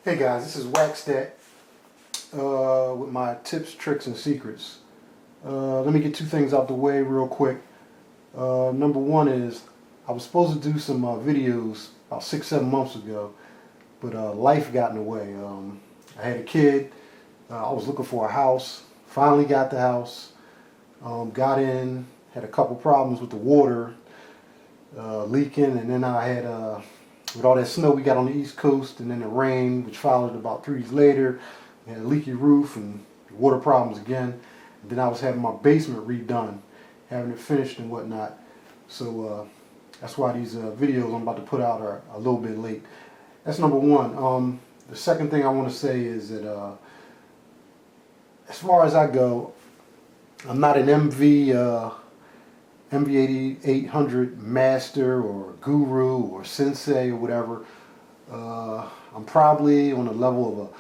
Hey guys, this is Waxstat with my tips, tricks, and secrets. Let me get two things out the way real quick. Number one is I was supposed to do some videos about 6-7 months ago, but life got in the way. I had a kid. I was looking for a house. Finally got the house. Got in. Had a couple problems with the water leaking, and then I had with all that snow we got on the East Coast, and then the rain, which followed about 3 days later. We had a leaky roof and water problems again. And then I was having my basement redone, having it finished and whatnot. So that's why these videos I'm about to put out are a little bit late. That's number one. The second thing I want to say is that as far as I go, I'm not an MV-8800 master or guru or sensei or whatever. I'm probably on the level of a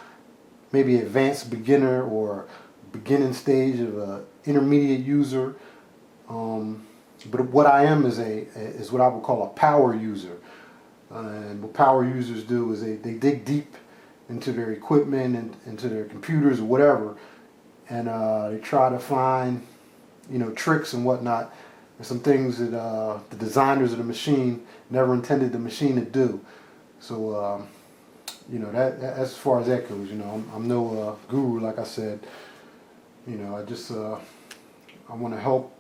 maybe advanced beginner or beginning stage of a intermediate user. But what I am is what I would call a power user. And what power users do is they dig deep into their equipment and into their computers or whatever, and they try to find, tricks and whatnot, and some things that the designers of the machine never intended the machine to do. So that's as far as that goes. I'm no guru, like I said. I just I want to help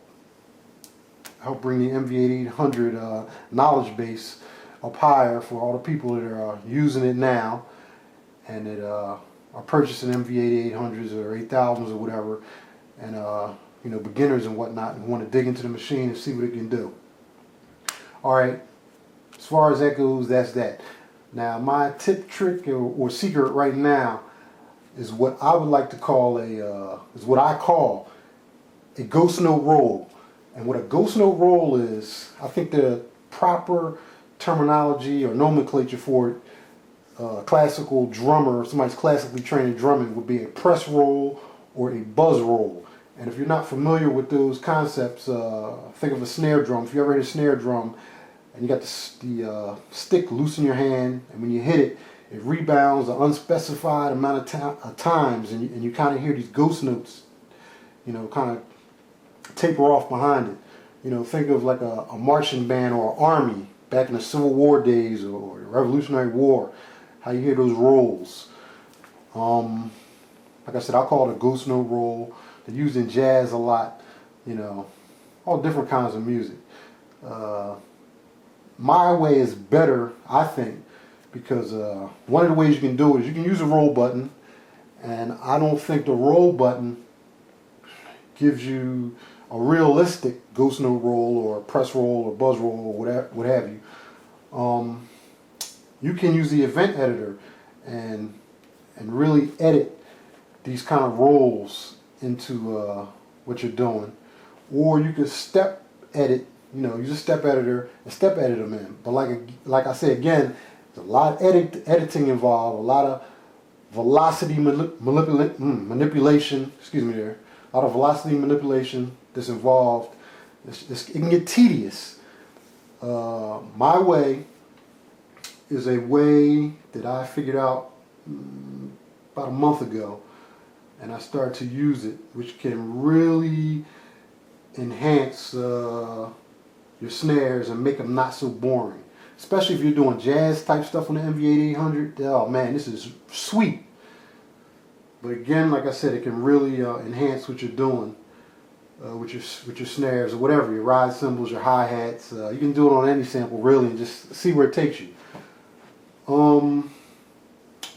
bring the MV-8800 knowledge base up higher for all the people that are using it now and that are purchasing MV-8800s or 8000s or whatever, and beginners and whatnot, and want to dig into the machine and see what it can do. All right, as far as that goes, that's that. Now, my tip, trick, or secret right now is what I would like to call what I call a ghost note roll. And what a ghost note roll is, I think the proper terminology or nomenclature for it, classical drummer, somebody's classically trained in drumming, would be a press roll or a buzz roll. And if you're not familiar with those concepts, think of a snare drum. If you ever hit a snare drum and you got the stick loose in your hand, and when you hit it, it rebounds an unspecified amount of times, and you kind of hear these ghost notes, kind of taper off behind it. Think of like a marching band or an army back in the Civil War days or the Revolutionary War, how you hear those rolls. Like I said, I call it a ghost note roll. They're used in jazz a lot, all different kinds of music. My way is better, I think, because one of the ways you can do it is you can use a roll button, and I don't think the roll button gives you a realistic ghost note roll or press roll or buzz roll or what have you. You can use the event editor and really edit these kind of rolls into what you're doing, or you could step edit. Use a step editor and step edit them in. But like I said again, there's a lot of editing involved, a lot of velocity manipulation. Excuse me, there. A lot of velocity manipulation that's involved. It can get tedious. My way is a way that I figured out about a month ago, and I started to use it, which can really enhance your snares and make them not so boring. Especially if you're doing jazz type stuff on the MV-8800. Oh man, this is sweet. But again, like I said, it can really enhance what you're doing with your snares or whatever, your ride cymbals, your hi-hats. You can do it on any sample really, and just see where it takes you.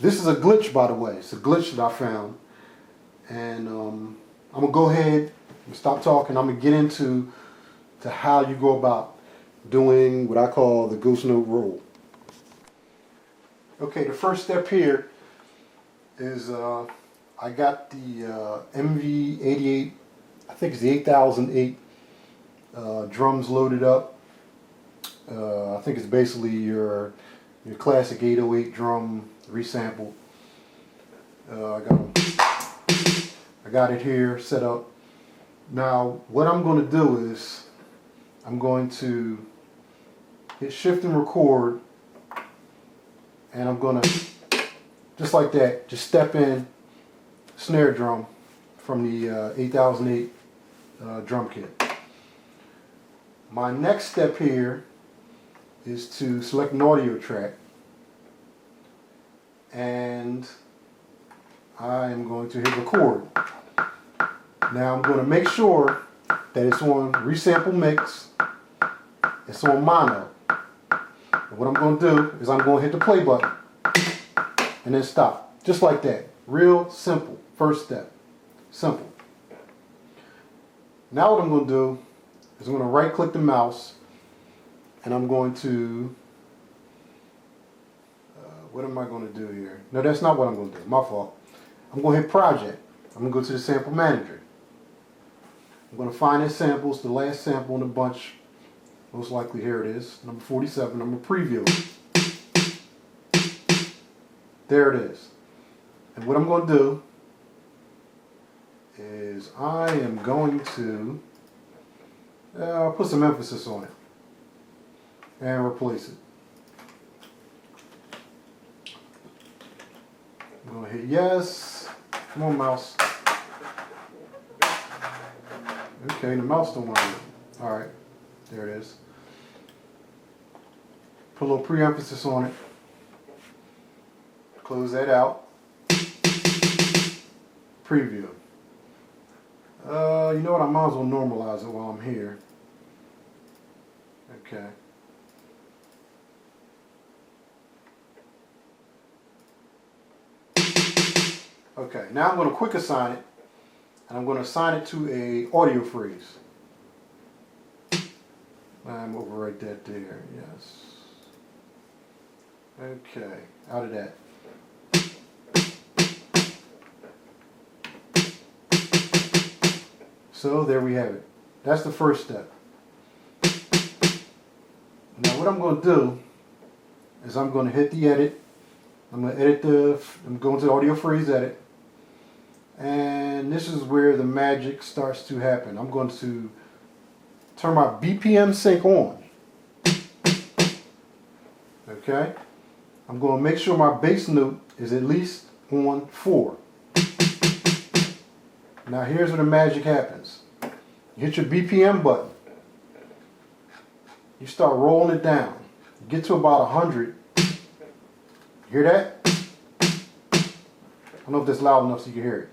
This is a glitch, by the way. It's a glitch that I found, and I'm gonna go ahead and stop talking. I'm gonna get into how you go about doing what I call the ghost note roll. Okay, the first step here is I got the MV-88, I think it's the 8008 drums loaded up. I think it's basically your classic 808 drum resampled. I got it here set up. Now what I'm going to do is I'm going to hit shift and record, and I'm going to just like that, just step in snare drum from the 8008 drum kit. My next step here is to select an audio track, and I am going to hit record. Now I'm going to make sure that it's on resample mix, it's on mono. And what I'm going to do is I'm going to hit the play button and then stop. Just like that. Real simple. First step. Simple. Now what I'm going to do is I'm going to right click the mouse and I'm going to, what am I going to do here? No, that's not what I'm going to do. My fault. I'm going to hit project. I'm going to go to the sample manager. I'm going to find this sample. It's the last sample in the bunch. Most likely here it is. Number 47. I'm going to preview it. There it is. And what I'm going to do is I am going to put some emphasis on it and replace it. I'm going to hit yes. Come on, mouse. Okay, the mouse don't want to work. Alright, there it is. Put a little pre-emphasis on it. Close that out. Preview. You know what, I might as well normalize it while I'm here. Okay. Okay, now I'm going to quick assign it, and I'm going to assign it to a audio freeze. I'm overwrite that there, yes. Okay, out of that. So there we have it. That's the first step. Now what I'm going to do is I'm going to hit the edit. I'm going to edit I'm going to the audio freeze edit. And this is where the magic starts to happen. I'm going to turn my BPM sync on. Okay? I'm going to make sure my bass note is at least on 4. Now here's where the magic happens. You hit your BPM button. You start rolling it down. You get to about 100. Hear that? I don't know if that's loud enough so you can hear it.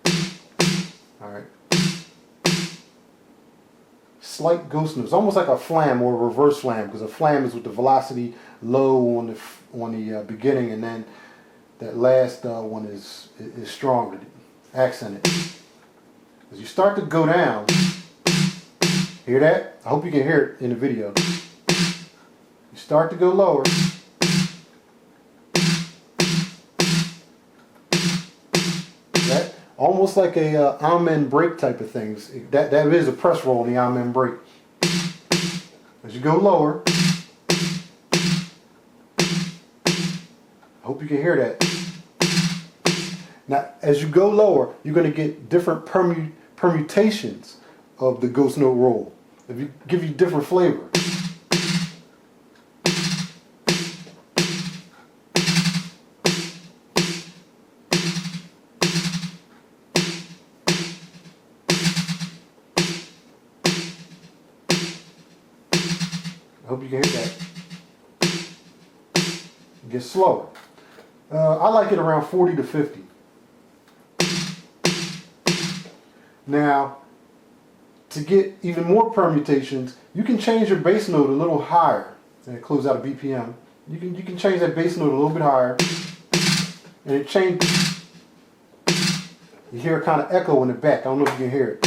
Alright. Slight ghost notes. Almost like a flam or a reverse flam, because a flam is with the velocity low on the beginning, and then that last one is stronger, accented. As you start to go down, hear that? I hope you can hear it in the video. You start to go lower. That almost like a amen break type of things. That is a press roll in the amen break. As you go lower, I hope you can hear that. Now, as you go lower, you're going to get different permutations of the ghost note roll. If you give you different flavor. I hope you can hear that. It gets slower. I like it around 40 to 50. Now, to get even more permutations, you can change your bass note a little higher and close out a BPM. You can change that bass note a little bit higher, and it changes. You hear a kind of echo in the back. I don't know if you can hear it.